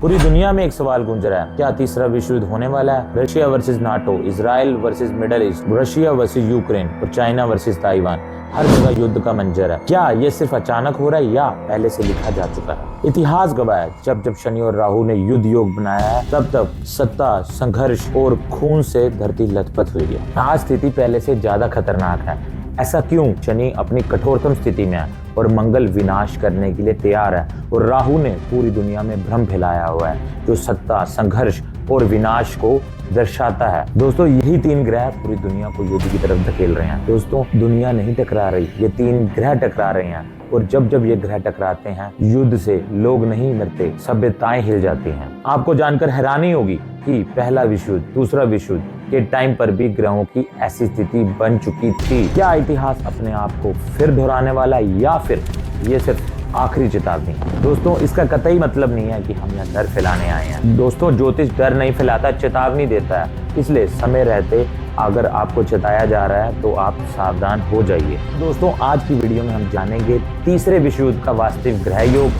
पूरी दुनिया में एक सवाल गूंज रहा है, क्या तीसरा विश्व युद्ध होने वाला है? Russia versus NATO, Israel versus middle east, Russia versus Ukraine और चाइना वर्सेस ताइवान। हर जगह युद्ध का मंजर है। क्या ये सिर्फ अचानक हो रहा है या पहले से लिखा जा चुका है? इतिहास गवाह है, जब जब शनि और राहु ने युद्ध योग बनाया है तब तब सत्ता, संघर्ष और खून से धरती लथपथ हुई है। आज स्थिति पहले से ज्यादा खतरनाक है। ऐसा क्यों? शनि अपनी कठोरतम स्थिति में है और मंगल विनाश करने के लिए तैयार है और राहु ने पूरी दुनिया में भ्रम फैलाया हुआ है जो सत्ता, संघर्ष और विनाश को दर्शाता है। दोस्तों, यही तीन ग्रह पूरी दुनिया को युद्ध की तरफ धकेल रहे हैं। दोस्तों, दुनिया नहीं टकरा रही, ये तीन ग्रह टकरा रहे हैं और जब जब ये ग्रह टकराते हैं युद्ध से लोग नहीं मरते, सभ्यताएं हिल जाती हैं। आपको जानकर हैरानी होगी कि पहला विश्व युद्ध, दूसरा विश्व युद्ध के टाइम पर भी ग्रहों की ऐसी स्थिति बन चुकी थी। क्या इतिहास अपने आप को फिर दोहराने वाला है या फिर ये सिर्फ आखिरी चेतावनी? दोस्तों, इसका कतई मतलब नहीं है कि हम यहाँ डर फैलाने आए हैं। दोस्तों, ज्योतिष डर नहीं फैलाता, चेतावनी देता है। इसलिए समय रहते अगर आपको चेताया जा रहा है तो आप सावधान हो जाइए। दोस्तों, आज की वीडियो में हम जानेंगे तीसरे विश्व युद्ध का वास्तविक ग्रह योग।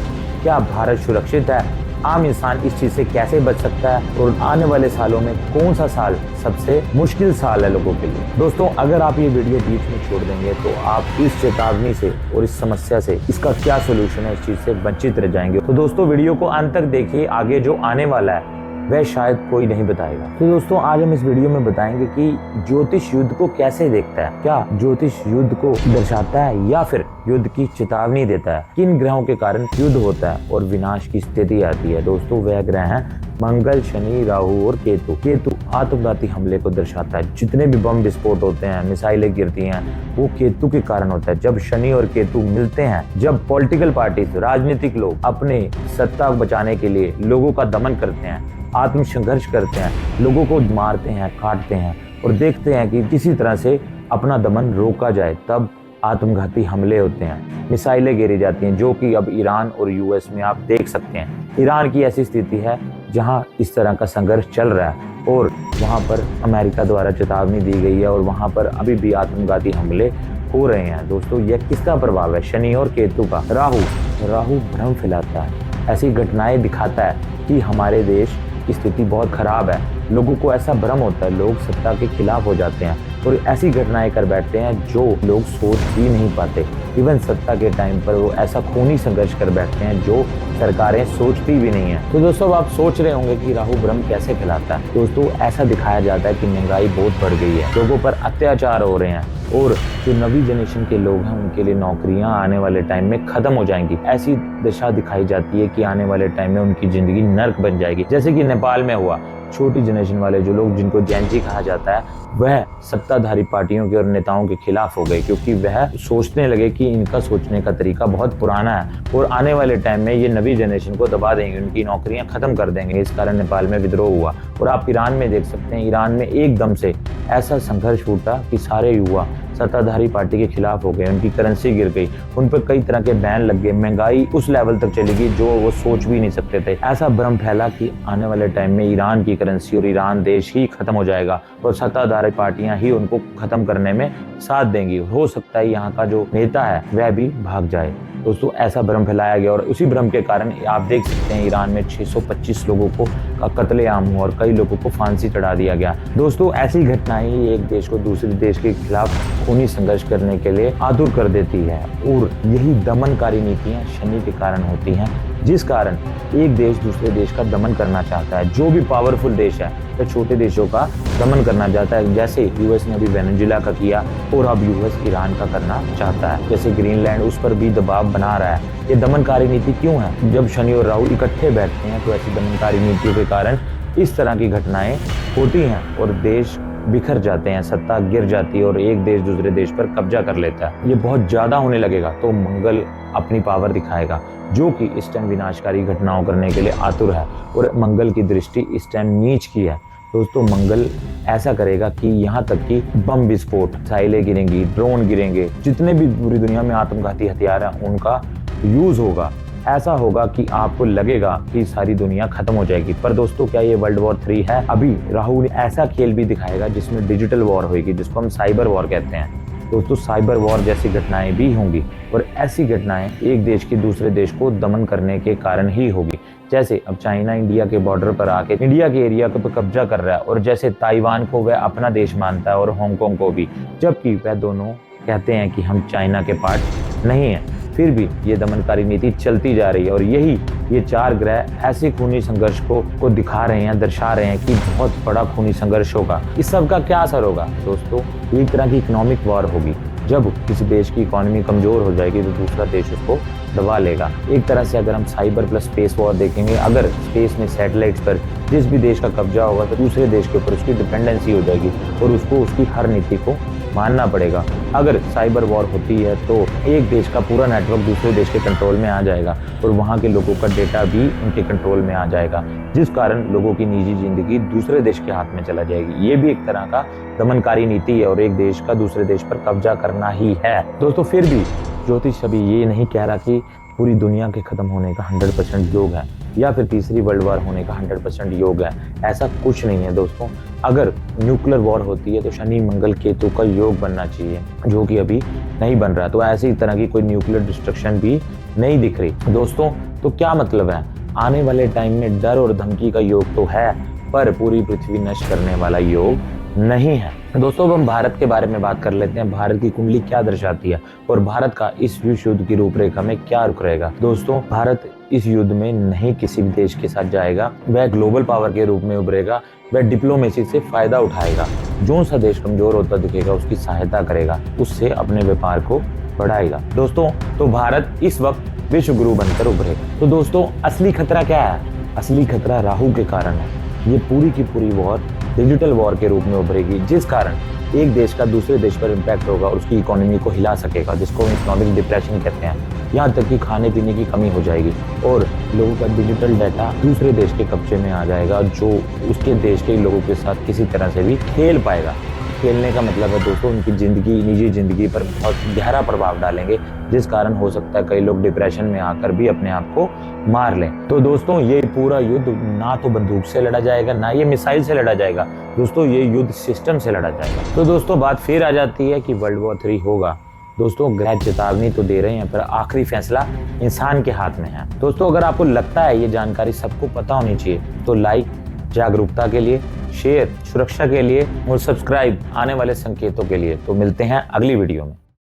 क्या भारत सुरक्षित है? आम इंसान इस चीज से कैसे बच सकता है और आने वाले सालों में कौन सा साल सबसे मुश्किल साल है लोगों के लिए? दोस्तों, अगर आप ये वीडियो बीच में छोड़ देंगे तो आप इस चेतावनी से और इस समस्या से, इसका क्या सोल्यूशन है, इस चीज से वंचित रह जाएंगे। तो दोस्तों, वीडियो को अंत तक देखिए, आगे जो आने वाला है वह शायद कोई नहीं बताएगा। तो दोस्तों, आज हम इस वीडियो में बताएंगे कि ज्योतिष युद्ध को कैसे देखता है। क्या ज्योतिष युद्ध को दर्शाता है या फिर युद्ध की चेतावनी देता है? किन ग्रहों के कारण युद्ध होता है और विनाश की स्थिति आती है? दोस्तों, वह ग्रह हैं मंगल, शनि, राहु और केतु। केतु आत्मघाती हमले को दर्शाता है। जितने भी बम विस्फोट होते हैं, मिसाइलें गिरती हैं, वो केतु के कारण होता है। जब शनि और केतु मिलते हैं, जब पॉलिटिकल पार्टीज, राजनीतिक लोग अपने सत्ता बचाने के लिए लोगों का दमन करते हैं, आत्म संघर्ष करते हैं, लोगों को मारते हैं, काटते हैं और देखते हैं कि किसी तरह से अपना दमन रोका जाए, तब आत्मघाती हमले होते हैं, मिसाइलें गिरी जाती हैं, जो कि अब ईरान और यूएस में आप देख सकते हैं। ईरान की ऐसी स्थिति है जहां इस तरह का संघर्ष चल रहा है और वहां पर अमेरिका द्वारा चेतावनी दी गई है और वहां पर अभी भी आत्मघाती हमले हो रहे हैं। दोस्तों, यह किसका प्रभाव है? शनि और केतु का। राहु भ्रम फैलाता है, ऐसी घटनाएं दिखाता है कि हमारे देश की स्थिति बहुत खराब है। लोगों को ऐसा भ्रम होता है, लोग सत्ता के खिलाफ हो जाते हैं और ऐसी घटनाएं कर बैठते हैं जो लोग सोच भी नहीं पाते। इवन सत्ता के टाइम पर वो ऐसा खूनी संघर्ष कर बैठते हैं जो सरकारें सोचती भी नहीं है। तो दोस्तों, आप सोच रहे होंगे कि राहु भ्रम कैसे फैलाता है। दोस्तों, ऐसा दिखाया जाता है कि महंगाई बहुत बढ़ गई है, लोगों पर अत्याचार हो रहे हैं और जो नवी जनरेशन के लोग हैं उनके लिए नौकरियां आने वाले टाइम में खत्म हो जाएंगी। ऐसी दशा दिखाई जाती है कि आने वाले टाइम में उनकी जिंदगी नर्क बन जाएगी, जैसे कि नेपाल में हुआ। छोटी जनरेशन वाले जो लोग, जिनको जेनजी कहा जाता है, वह सत्ताधारी पार्टियों के और नेताओं के खिलाफ हो गए क्योंकि वह सोचने लगे कि इनका सोचने का तरीका बहुत पुराना है और आने वाले टाइम में ये नवी जनरेशन को दबा देंगे, उनकी नौकरियां खत्म कर देंगे। इस कारण नेपाल में विद्रोह हुआ और आप ईरान में देख सकते हैं, ईरान में एकदम से ऐसा संघर्ष फूटा कि सारे युवा सत्ताधारी पार्टी के खिलाफ हो गए, उनकी करेंसी गिर गई, उन पर कई तरह के बैन लग गए, महंगाई उस लेवल तक चली गई जो वो सोच भी नहीं सकते थे। ऐसा भ्रम फैला कि आने वाले टाइम में ईरान की करेंसी और ईरान देश ही खत्म हो जाएगा और सत्ताधारी पार्टियां ही उनको खत्म करने में साथ देंगी। हो सकता है यहाँ का जो नेता है वह भी भाग जाए। दोस्तों, ऐसा भ्रम फैलाया गया और उसी भ्रम के कारण आप देख सकते हैं ईरान में 625 लोगों को का कत्लेआम हुआ और कई लोगों को फांसी चढ़ा दिया गया। दोस्तों, ऐसी घटनाएं ही एक देश को दूसरे देश के खिलाफ खूनी संघर्ष करने के लिए आतुर कर देती है और यही दमनकारी नीतियां शनि के कारण होती हैं, जिस कारण एक देश दूसरे देश का दमन करना चाहता है। जो भी पावरफुल देश है वह छोटे देशों का दमन करना चाहता है, जैसे यूएस ने अभी वेनेजुएला का किया और अब यूएस ईरान का करना चाहता है। जैसे ग्रीनलैंड, उस पर भी दबाव बना रहा है। ये दमनकारी नीति क्यों है? जब शनि और राहु इकट्ठे बैठते हैं तो ऐसी दमनकारी नीतियों के कारण इस तरह की घटनाएं होती हैं और देश बिखर जाते हैं, सत्ता गिर जाती है और एक देश दूसरे देश पर कब्जा कर लेता है। ये बहुत ज्यादा होने लगेगा तो मंगल अपनी पावर दिखाएगा, जो कि इस टाइम विनाशकारी घटनाओं करने के लिए आतुर है और मंगल की दृष्टि इस टाइम नीच की है। दोस्तों, मंगल ऐसा करेगा कि यहाँ तक कि बम विस्फोट, मिसाइलें गिरेंगी, ड्रोन गिरेंगे, जितने भी पूरी दुनिया में आत्मघाती हथियार हैं उनका यूज होगा। ऐसा होगा कि आपको लगेगा कि सारी दुनिया खत्म हो जाएगी। पर दोस्तों, क्या ये वर्ल्ड वॉर 3 है? अभी राहु ने ऐसा खेल भी दिखाएगा जिसमें डिजिटल वॉर होगी, जिसको हम साइबर वॉर कहते हैं। दोस्तों साइबर वॉर जैसी घटनाएं भी होंगी, और ऐसी घटनाएं एक देश की दूसरे देश को दमन करने के कारण ही होगी। जैसे अब चाइना इंडिया के बॉर्डर पर आके इंडिया के एरिया को तो कब्जा कर रहा है, और जैसे ताइवान को वह अपना देश मानता है और हांगकांग को भी, जबकि वह दोनों कहते हैं कि हम चाइना के पार्ट नहीं हैं। फिर भी ये दमनकारी नीति चलती जा रही है, और यही ये चार ग्रह ऐसे खूनी संघर्ष को दिखा रहे हैं, दर्शा रहे हैं कि बहुत बड़ा खूनी संघर्ष होगा। इस सब का क्या असर होगा दोस्तों? एक तरह की इकोनॉमिक वॉर होगी। जब किसी देश की इकोनॉमी कमजोर हो जाएगी तो दूसरा देश उसको दबा लेगा। एक तरह से अगर हम साइबर प्लस स्पेस वॉर देखेंगे, अगर स्पेस में सैटेलाइट्स पर जिस भी देश का कब्जा होगा तो दूसरे देश के ऊपर उसकी डिपेंडेंसी हो जाएगी, और उसको उसकी हर नीति को मानना पड़ेगा। अगर साइबर वॉर होती है तो एक देश का पूरा नेटवर्क दूसरे देश के कंट्रोल में आ जाएगा, और वहाँ के लोगों का डेटा भी उनके कंट्रोल में आ जाएगा, जिस कारण लोगों की निजी जिंदगी दूसरे देश के हाथ में चला जाएगी। ये भी एक तरह का दमनकारी नीति है, और एक देश का दूसरे देश पर कब्जा करना ही है। दोस्तों फिर भी ज्योतिष अभी ये नहीं कह रहा कि पूरी दुनिया के खत्म होने का 100% योग है, या फिर तीसरी वर्ल्ड वॉर होने का 100% योग है। ऐसा कुछ नहीं है दोस्तों। अगर न्यूक्लियर वॉर होती है तो शनि मंगल केतु का योग बनना चाहिए, जो कि अभी नहीं बन रहा। तो ऐसी तरह की कोई न्यूक्लियर डिस्ट्रक्शन भी नहीं दिख रही दोस्तों। तो क्या मतलब है? आने वाले टाइम में डर और धमकी का योग तो है, पर पूरी पृथ्वी नष्ट करने वाला योग नहीं है। दोस्तों अब हम भारत के बारे में बात कर लेते हैं। भारत की कुंडली क्या दर्शाती है, और भारत का इस विश्व युद्ध की रूपरेखा में क्या रुख रहेगा? दोस्तों भारत इस युद्ध में नहीं किसी भी देश के साथ जाएगा, वह ग्लोबल पावर के रूप में उभरेगा, वह डिप्लोमेसी से फायदा उठाएगा। जो सा देश कमजोर होता दिखेगा उसकी सहायता करेगा, उससे अपने व्यापार को बढ़ाएगा। दोस्तों तो भारत इस वक्त विश्व गुरु बनकर उभरेगा। तो दोस्तों असली खतरा क्या है? असली खतरा राहु के कारण है। ये पूरी की पूरी वॉर डिजिटल वॉर के रूप में उभरेगी, जिस कारण एक देश का दूसरे देश पर इम्पैक्ट होगा और उसकी इकोनॉमी को हिला सकेगा, जिसको इकोनॉमिक डिप्रेशन कहते हैं। यहाँ तक कि खाने पीने की कमी हो जाएगी, और लोगों का डिजिटल डाटा दूसरे देश के कब्जे में आ जाएगा, जो उसके देश के लोगों के साथ किसी तरह से भी खेल पाएगा। खेलने का मतलब है दोस्तों उनकी जिंदगी, निजी जिंदगी पर बहुत गहरा प्रभाव डालेंगे, जिस कारण हो सकता है कई लोग डिप्रेशन में आकर भी अपने आप को मार लें। तो दोस्तों ये पूरा युद्ध ना तो बंदूक से लड़ा जाएगा, ना ये मिसाइल से लड़ा जाएगा दोस्तों, ये युद्ध सिस्टम से लड़ा जाएगा। तो दोस्तों बात फिर आ जाती है कि वर्ल्ड वॉर 3 होगा। दोस्तों ग्रह चेतावनी तो दे रहे हैं, पर आखिरी फैसला इंसान के हाथ में है। दोस्तों अगर आपको लगता है ये जानकारी सबको पता होनी चाहिए तो लाइक जागरूकता के लिए, शेयर सुरक्षा के लिए, और सब्सक्राइब आने वाले संकेतों के लिए। तो मिलते हैं अगली वीडियो में।